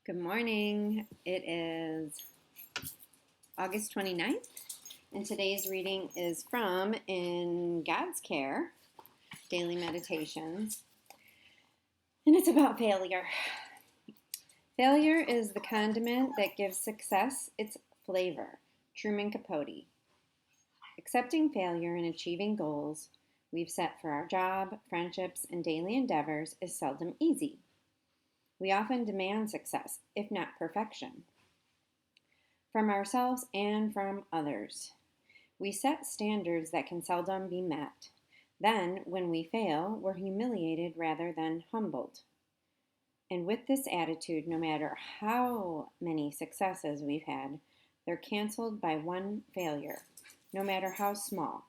Good morning. It is August 29th, and today's reading is from In God's Care, Daily Meditations, and it's about failure. Failure is the condiment that gives success its flavor. Truman Capote. Accepting failure and achieving goals we've set for our job, friendships, and daily endeavors is seldom easy. We often demand success, if not perfection, from ourselves and from others. We set standards that can seldom be met. Then, when we fail, we're humiliated rather than humbled. And with this attitude, no matter how many successes we've had, they're canceled by one failure, no matter how small.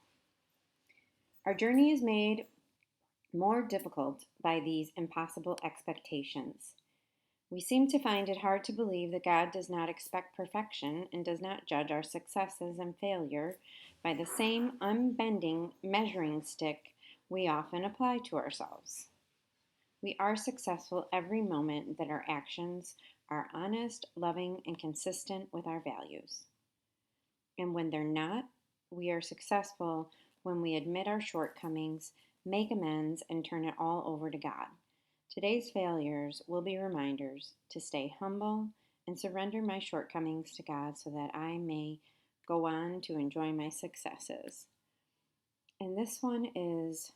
Our journey is made more difficult by these impossible expectations. We seem to find it hard to believe that God does not expect perfection and does not judge our successes and failure by the same unbending measuring stick we often apply to ourselves. We are successful every moment that our actions are honest, loving, and consistent with our values. And when they're not, we are successful when we admit our shortcomings, make amends, and turn it all over to God. Today's failures will be reminders to stay humble and surrender my shortcomings to God so that I may go on to enjoy my successes. And this one is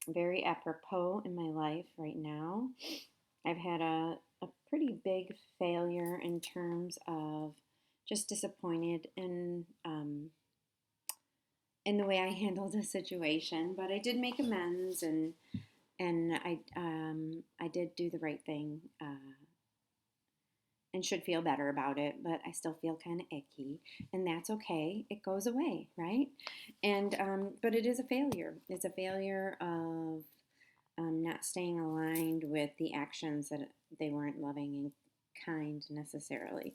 very apropos in my life right now. I've had a pretty big failure in terms of just disappointed in the way I handled the situation, but I did make amends and I did do the right thing and should feel better about it, but I still feel kind of icky, and that's okay. It goes away, right? And but it is a failure. It's a failure of not staying aligned with the actions that they weren't loving and kind necessarily.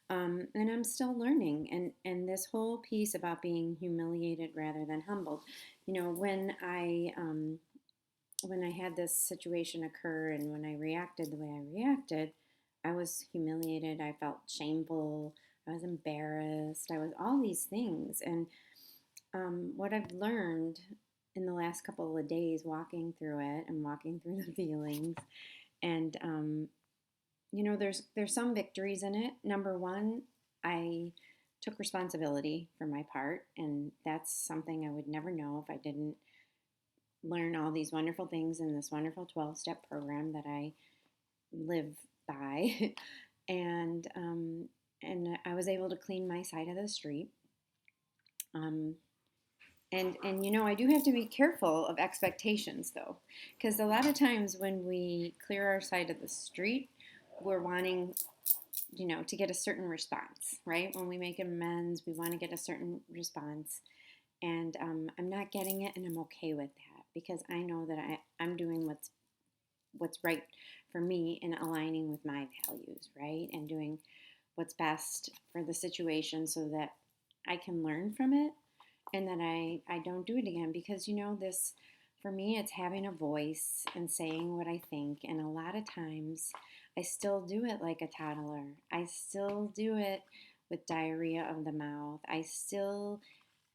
And I'm still learning, and this whole piece about being humiliated rather than humbled. When I had this situation occur and when I reacted the way I reacted, I was humiliated. I felt shameful. I was embarrassed. I was all these things. And what I've learned in the last couple of days walking through it and walking through the feelings, and there's some victories in it. Number one, I took responsibility for my part, and that's something I would never know if I didn't learn all these wonderful things in this wonderful 12-step program that I live by. and I was able to clean my side of the street. Um, and I do have to be careful of expectations though, because a lot of times when we clear our side of the street, we're wanting to get a certain response, right? When we make amends, we want to get a certain response. And I'm not getting it, and I'm okay with that because I know that I'm doing what's right for me and aligning with my values, right? And doing what's best for the situation so that I can learn from it and that I don't do it again. Because this, for me, it's having a voice and saying what I think. And a lot of times I still do it like a toddler. I still do it with diarrhea of the mouth. I still,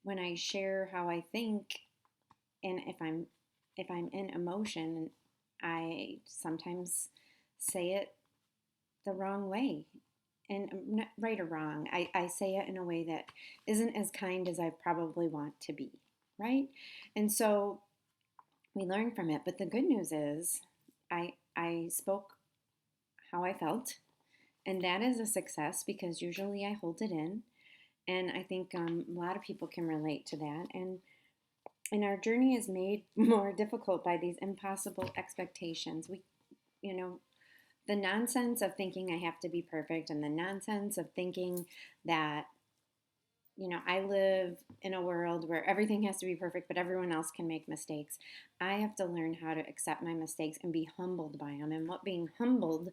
when I share how I think, and if I'm in emotion, I sometimes say it the wrong way. And not right or wrong, I say it in a way that isn't as kind as I probably want to be, right? And so we learn from it. But the good news is I spoke how I felt, and that is a success because usually I hold it in. And I think a lot of people can relate to that. And our journey is made more difficult by these impossible expectations. You know, the nonsense of thinking I have to be perfect and the nonsense of thinking that, I live in a world where everything has to be perfect, but everyone else can make mistakes. I have to learn how to accept my mistakes and be humbled by them. And what being humbled,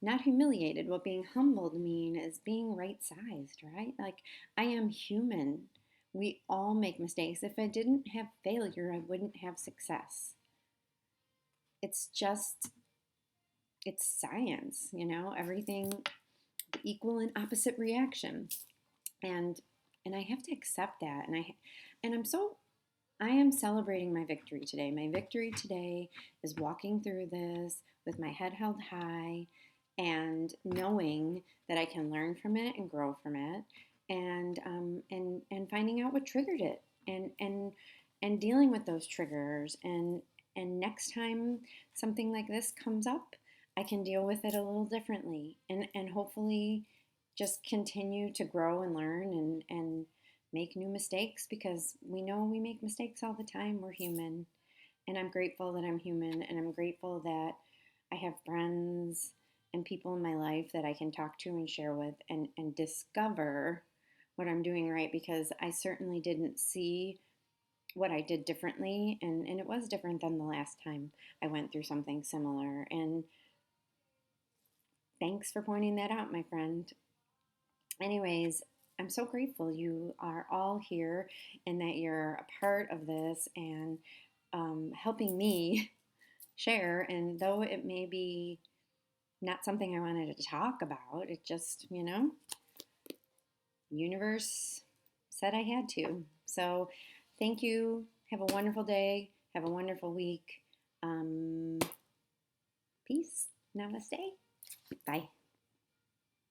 not humiliated, what being humbled mean is being right sized, right? Like, I am human. We all make mistakes. If I didn't have failure, I wouldn't have success. It's just it's science, everything equal and opposite reaction. And and I have to accept that. And I am celebrating my victory today. My victory today is walking through this with my head held high and knowing that I can learn from it and grow from it, and finding out what triggered it, and dealing with those triggers, and next time something like this comes up, I can deal with it a little differently, and hopefully just continue to grow and learn, and make new mistakes, because we know we make mistakes all the time. We're human. And I'm grateful that I'm human, and I'm grateful that I have friends and people in my life that I can talk to and share with, and discover what I'm doing right, because I certainly didn't see what I did differently, and it was different than the last time I went through something similar. And thanks for pointing that out, my friend. Anyways, I'm so grateful you are all here, and that you're a part of this, and helping me share. And though it may be not something I wanted to talk about, it just, universe said I had to. So thank you. Have a wonderful day. Have a wonderful week. Peace. Namaste. Bye.